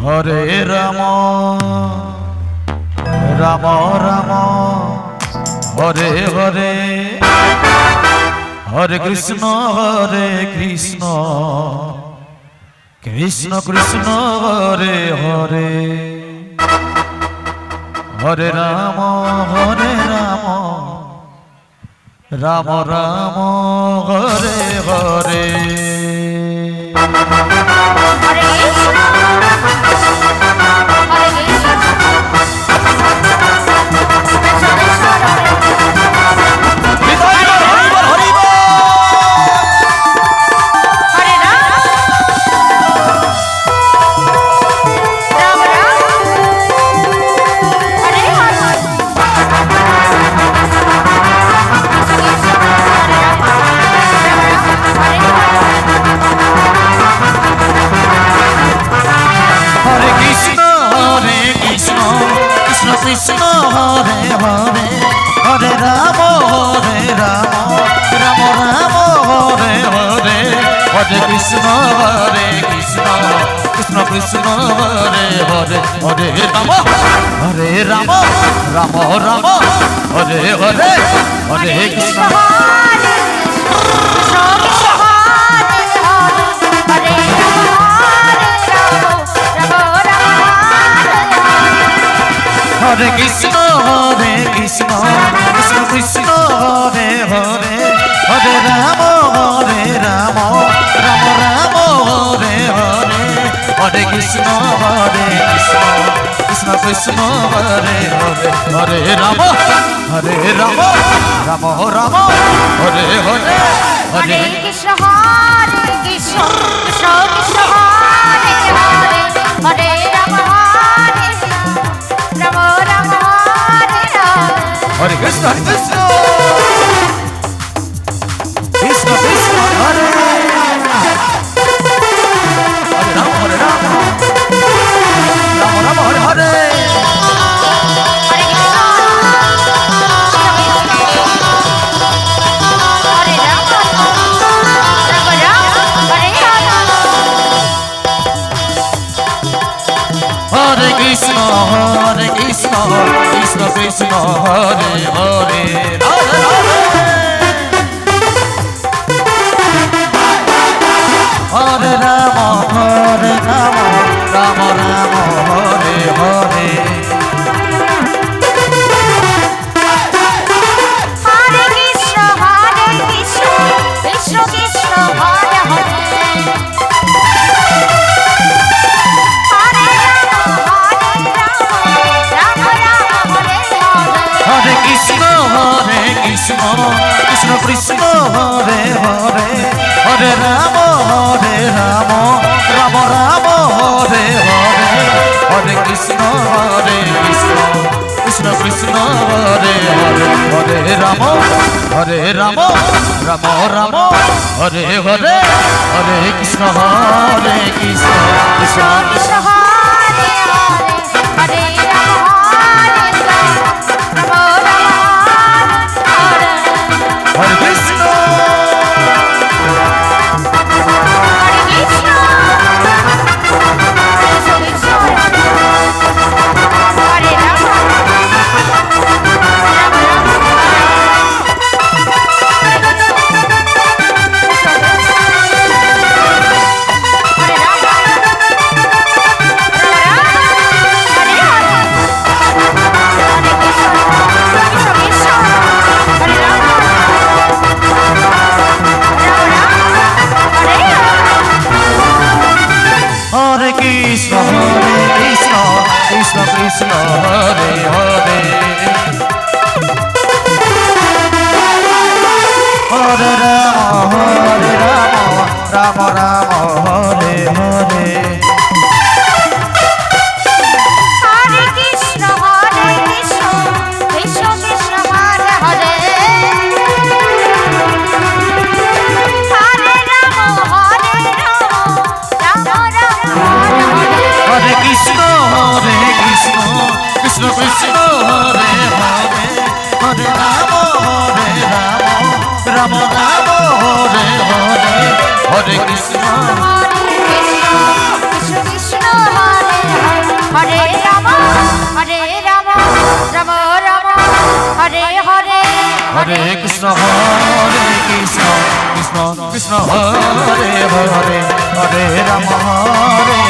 Hare Ram Ram Ram Hare Hare Hare Krishna Krishna Krishna Hare Hare Hare Ram Ram Ram Hare Hare Krishna Hare Hare Hare Ram Ram Ram Hare Hare Hare Krishna Krishna Krishna Hare Hare Hare Ram Ram Ram Hare Hare Hare Krishna Hare Krishna Krishna Krishna Hare Hare Hare Ram Ram Ram Hare Hare Hare Krishna Krishna Krishna Hare Hare Hare Ram Ram Ram Hare Hare Hare Krishna Krishna Krishna Hare Hare Hare Ram Ram Ram Hare Krishna Krishna Krishna Hare Ram Ram Hare Hare Hare Krishna Krishna Krishna Hare Hare Hare Ram Ram Ram Hare Hare Krishna Krishna Hare Hare Hare Krishna Krishna Krishna Hare Hare Hare Ram Ram Ram Hare Hare Hare Krishna Krishna Krishna Hare Hare Hare Ram Ram Ram Hare Hare Hare Krishna Krishna Krishna Hare Hare Hare Krishna Hare Krishna Krishna Krishna Hare Hare Hare Ram Ram Ram Hare Hare Hare Krishna Krishna Krishna Hare Hare Hare Ram Ram Hare Krishna Krishna Krishna Hare Hare Hare Ram Ram Ram Hare Hare Hare Krishna Krishna Krishna Hare Hare Krishna Krishna Krishna Hare Hare Hare Ram Hare